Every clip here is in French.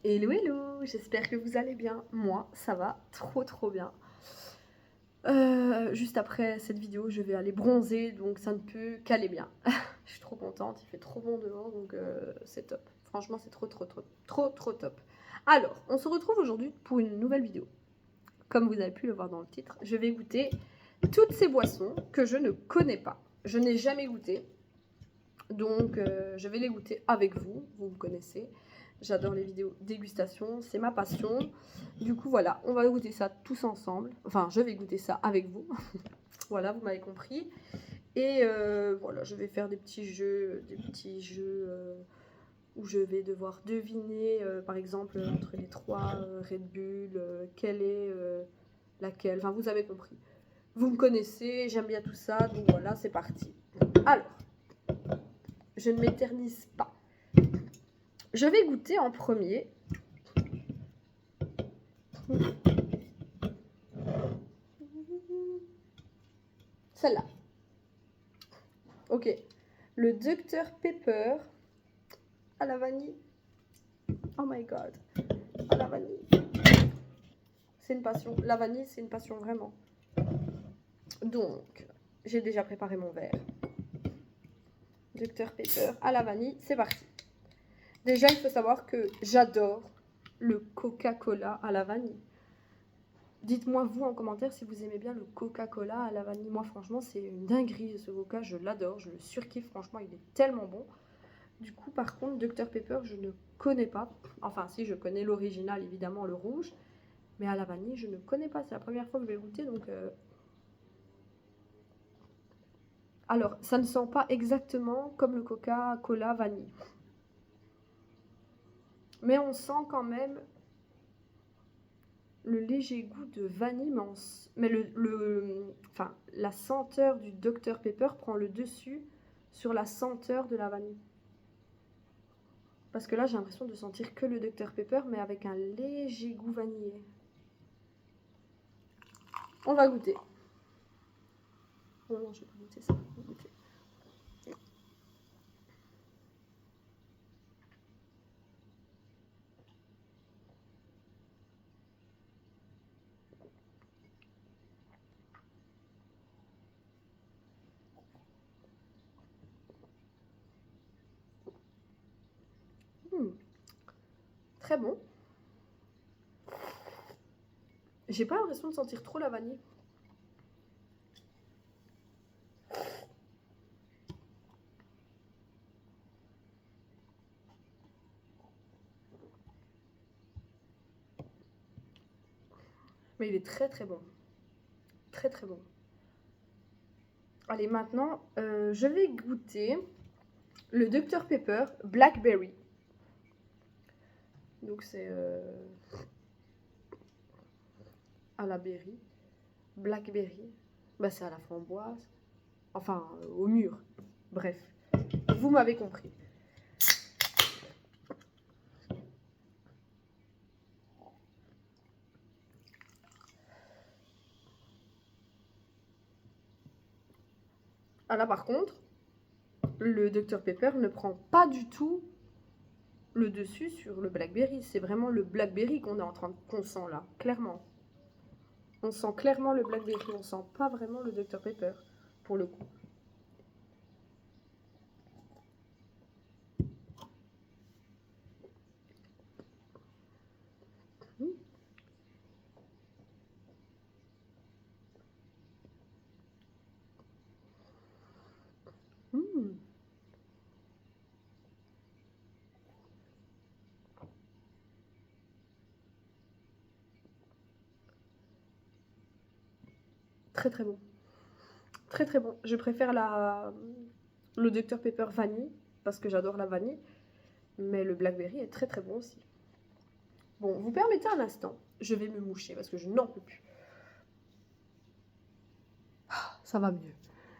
Hello hello, j'espère que vous allez bien. Moi, ça va trop bien. Juste après cette vidéo, je vais aller bronzer, donc ça ne peut qu'aller bien. Je suis trop contente, il fait trop bon dehors, donc c'est top. Franchement, c'est trop top. Alors, on se retrouve aujourd'hui pour une nouvelle vidéo. Comme vous avez pu le voir dans le titre, je vais goûter toutes ces boissons que je ne connais pas. Je n'ai jamais goûté, donc je vais les goûter avec vous, vous me connaissez. J'adore les vidéos dégustation, c'est ma passion. Du coup, voilà, on va goûter ça tous ensemble. Enfin, je vais goûter ça avec vous. Voilà, vous m'avez compris. Et voilà, je vais faire des petits jeux où je vais devoir deviner, par exemple, entre les trois Red Bull, quelle est laquelle. Enfin, vous avez compris. Vous me connaissez, j'aime bien tout ça, donc voilà, c'est parti. Alors, je ne m'éternise pas. Je vais goûter en premier. Celle-là. Ok. Le Dr Pepper à la vanille. Oh my god. À la vanille. C'est une passion. La vanille, c'est une passion vraiment. Donc, j'ai déjà préparé mon verre. Dr Pepper à la vanille, c'est parti. Déjà, il faut savoir que j'adore le Coca-Cola à la vanille. Dites-moi vous en commentaire si vous aimez bien le Coca-Cola à la vanille. Moi franchement c'est une dinguerie ce Coca, je l'adore, je le surkiffe, franchement il est tellement bon. Du coup par contre Dr Pepper je ne connais pas. Enfin si, je connais l'original évidemment, le rouge. Mais à la vanille je ne connais pas, c'est la première fois que je vais goûter donc... Alors ça ne sent pas exactement comme le Coca-Cola vanille. Mais on sent quand même le léger goût de vanille, mais enfin, la senteur du Dr Pepper prend le dessus sur la senteur de la vanille. Parce que là, j'ai l'impression de sentir que le Dr Pepper, mais avec un léger goût vanillé. On va goûter. Oh non, je vais pas goûter ça. On va goûter. Très bon. J'ai pas l'impression de sentir trop la vanille. Mais il est très bon. Très bon. Allez, maintenant, je vais goûter le Dr Pepper Blackberry. Donc c'est à la berry. Blackberry. Bah, c'est à la framboise. Enfin, au mûr. Bref, vous m'avez compris. Ah là, par contre, le Dr Pepper ne prend pas du tout le dessus sur le Blackberry. C'est vraiment le Blackberry qu'on sent là, clairement. On sent clairement le Blackberry, on sent pas vraiment le Dr Pepper, pour le coup. Mmh. Très bon. Très bon. Je préfère le Dr Pepper vanille, parce que j'adore la vanille. Mais le Blackberry est très bon aussi. Bon, vous permettez un instant, je vais me moucher parce que je n'en peux plus. Ça va mieux.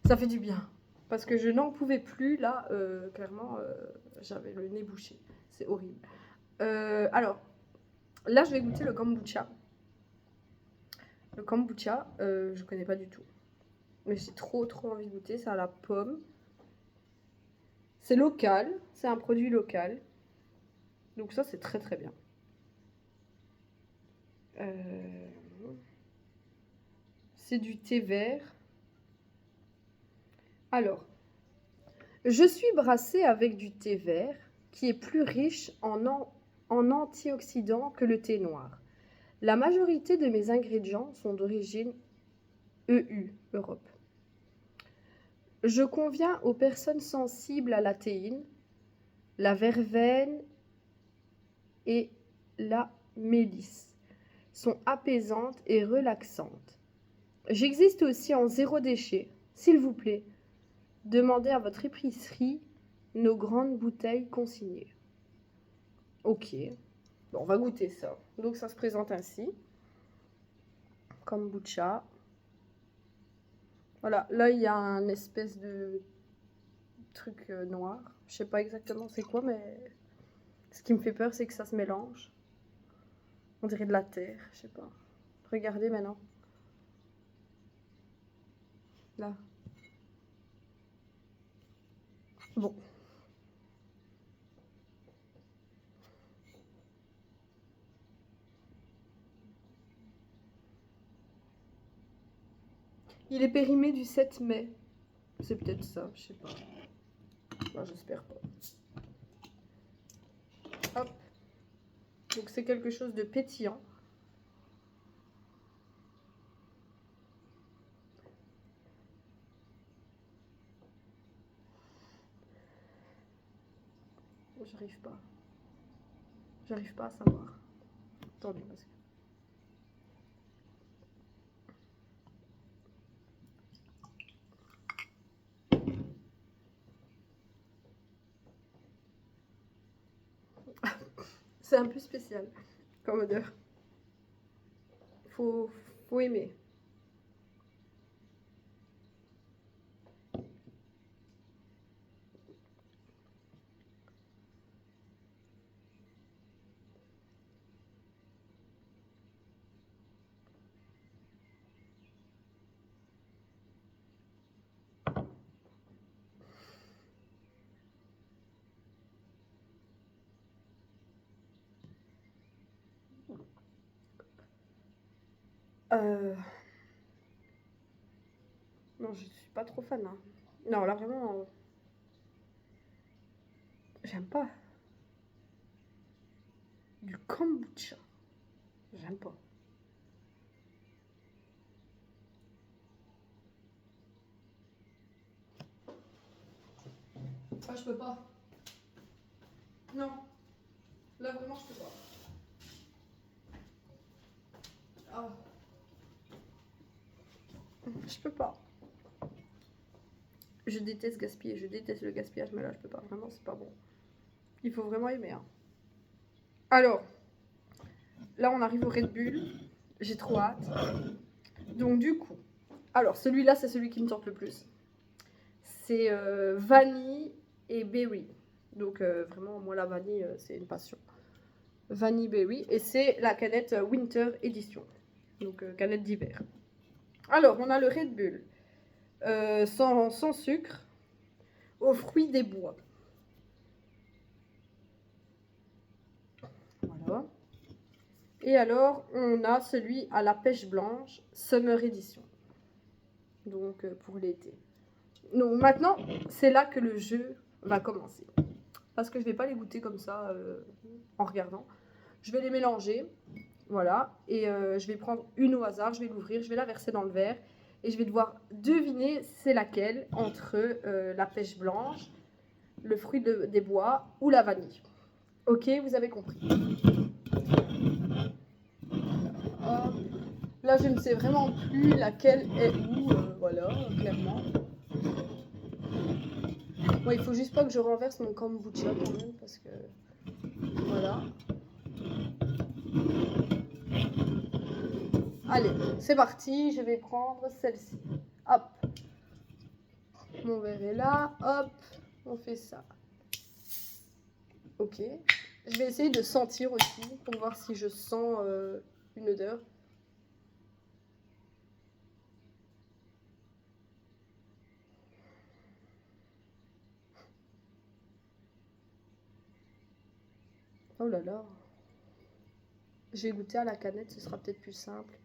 Ça fait du bien. Parce que je n'en pouvais plus, là, clairement, j'avais le nez bouché. C'est horrible. Alors, là, je vais goûter le kombucha. Le kombucha, je connais pas du tout. Mais j'ai trop envie de goûter. C'est à la pomme. C'est local, c'est un produit local. Donc ça, c'est très bien. Euh, C'est du thé vert. Alors, je suis brassée avec du thé vert qui est plus riche en antioxydants que le thé noir. La majorité de mes ingrédients sont d'origine EU, Europe. Je conviens aux personnes sensibles à la théine, la verveine et la mélisse. Sont apaisantes et relaxantes. J'existe aussi en zéro déchet. S'il vous plaît, demandez à votre épicerie nos grandes bouteilles consignées. Ok, bon, on va goûter ça. Donc ça se présente ainsi. Kombucha. Voilà, là il y a un espèce de truc noir. Je sais pas exactement c'est quoi, mais ce qui me fait peur c'est que ça se mélange. On dirait de la terre, je sais pas. Regardez maintenant. Là. Bon. Il est périmé du 7 mai. C'est peut-être ça, je sais pas. Moi, j'espère pas. Hop. Donc c'est quelque chose de pétillant. J'arrive pas. J'arrive pas à savoir. Attendez, parce que... C'est un peu spécial comme odeur. Faut, faut aimer. Euh... Non, je suis pas trop fan. Hein. Non, là vraiment, j'aime pas. Du kombucha. J'aime pas. Ah, je peux pas. Non. Là vraiment, je peux pas. Ah. Je peux pas. Je déteste gaspiller, je déteste le gaspillage, mais là, je peux pas. Vraiment, c'est pas bon. Il faut vraiment aimer. Hein. Alors, là, on arrive au Red Bull. J'ai trop hâte. Donc, du coup, alors celui-là, c'est celui qui me tente le plus. C'est vanille et berry. Donc, vraiment, moi, la vanille, c'est une passion. Vanille berry. Et c'est la canette Winter Edition. Donc, canette d'hiver. Alors, on a le Red Bull sans sucre aux fruits des bois. Voilà. Et alors, on a celui à la pêche blanche, Summer Edition. Donc, pour l'été. Donc, maintenant, c'est là que le jeu va commencer. Parce que je ne vais pas les goûter comme ça en regardant. Je vais les mélanger. Voilà. Et je vais prendre une au hasard. Je vais l'ouvrir. Je vais la verser dans le verre. Et je vais devoir deviner c'est laquelle entre la pêche blanche, le fruit des bois ou la vanille. Ok, vous avez compris. Hop. Là, je ne sais vraiment plus laquelle est où. Voilà, clairement. Bon, il faut juste pas que je renverse mon kombucha quand même, parce que... Voilà. Allez, c'est parti, je vais prendre celle-ci. Hop. Mon verre est là, hop, on fait ça. Ok. Je vais essayer de sentir aussi, pour voir si je sens une odeur. Oh là là. Je vais goûter à la canette, ce sera peut-être plus simple.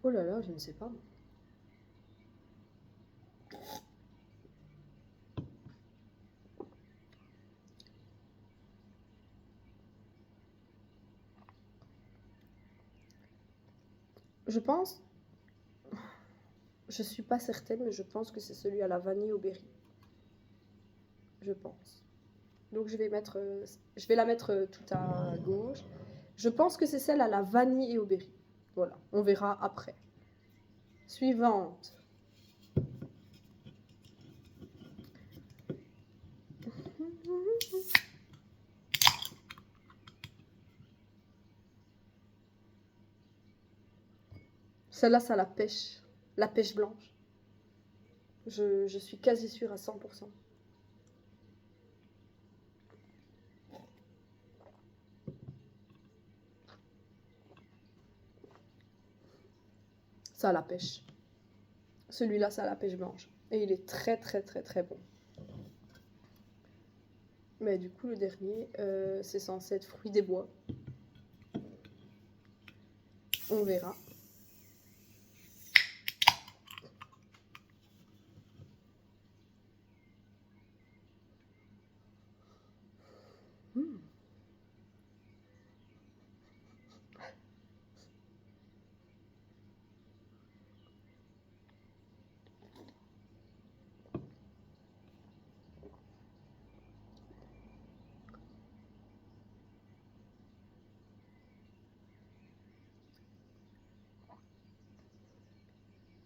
Oh là là, je ne sais pas. Je pense, je suis pas certaine, mais je pense que c'est celui à la vanille au berry. Je pense. Donc je vais la mettre tout à gauche. Je pense que c'est celle à la vanille et au berry. Voilà, on verra après. Suivante. Celle-là, c'est la pêche blanche. Je suis quasi sûre à 100%. Ça, la pêche. Celui-là, ça, la pêche blanche. Et il est très, très, très, très bon. Mais du coup, le dernier, c'est censé être fruit des bois. On verra.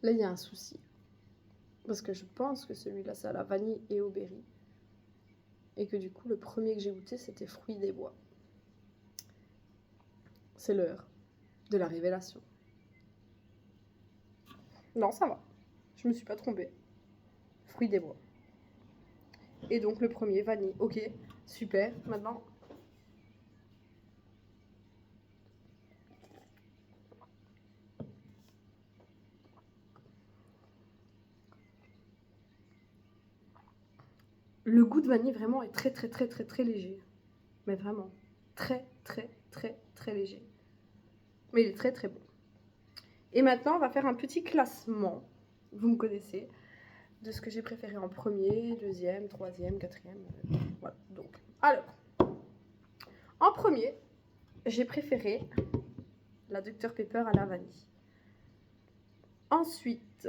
Là, il y a un souci. Parce que je pense que celui-là, c'est à la vanille et au berry. Et que du coup, le premier que j'ai goûté, c'était fruit des bois. C'est l'heure de la révélation. Non, ça va. Je me suis pas trompée. Fruit des bois. Et donc, le premier, vanille. Ok, super. Maintenant... Le goût de vanille, vraiment, est très, très, très, très, très léger. Mais vraiment, très, très, très, très léger. Mais il est très, très bon. Et maintenant, on va faire un petit classement. Vous me connaissez. De ce que j'ai préféré en premier, deuxième, troisième, quatrième. Voilà, donc. Alors, en premier, j'ai préféré la Dr Pepper à la vanille. Ensuite,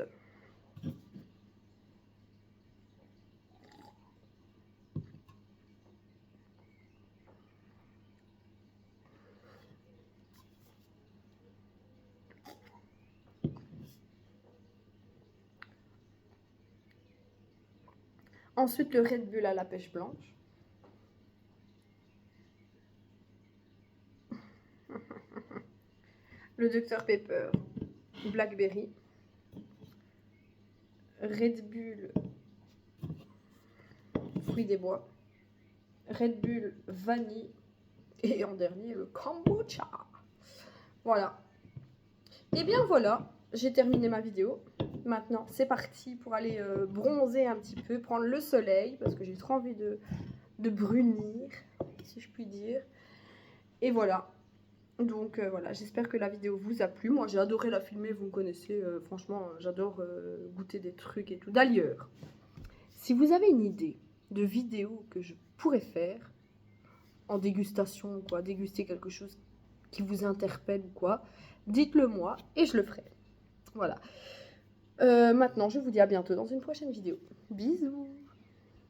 le Red Bull à la pêche blanche. Le Dr Pepper Blackberry. Red Bull fruits des bois. Red Bull vanille. Et en dernier, le kombucha. Voilà. Et bien voilà, j'ai terminé ma vidéo. Maintenant, c'est parti pour aller bronzer un petit peu, prendre le soleil, parce que j'ai trop envie de brunir, si je puis dire. Et voilà. Donc voilà, j'espère que la vidéo vous a plu. Moi, j'ai adoré la filmer, vous me connaissez. Franchement, j'adore goûter des trucs et tout. D'ailleurs, si vous avez une idée de vidéo que je pourrais faire en dégustation, quoi, déguster quelque chose qui vous interpelle ou quoi, dites-le moi et je le ferai. Voilà. Maintenant, je vous dis à bientôt dans une prochaine vidéo. Bisous!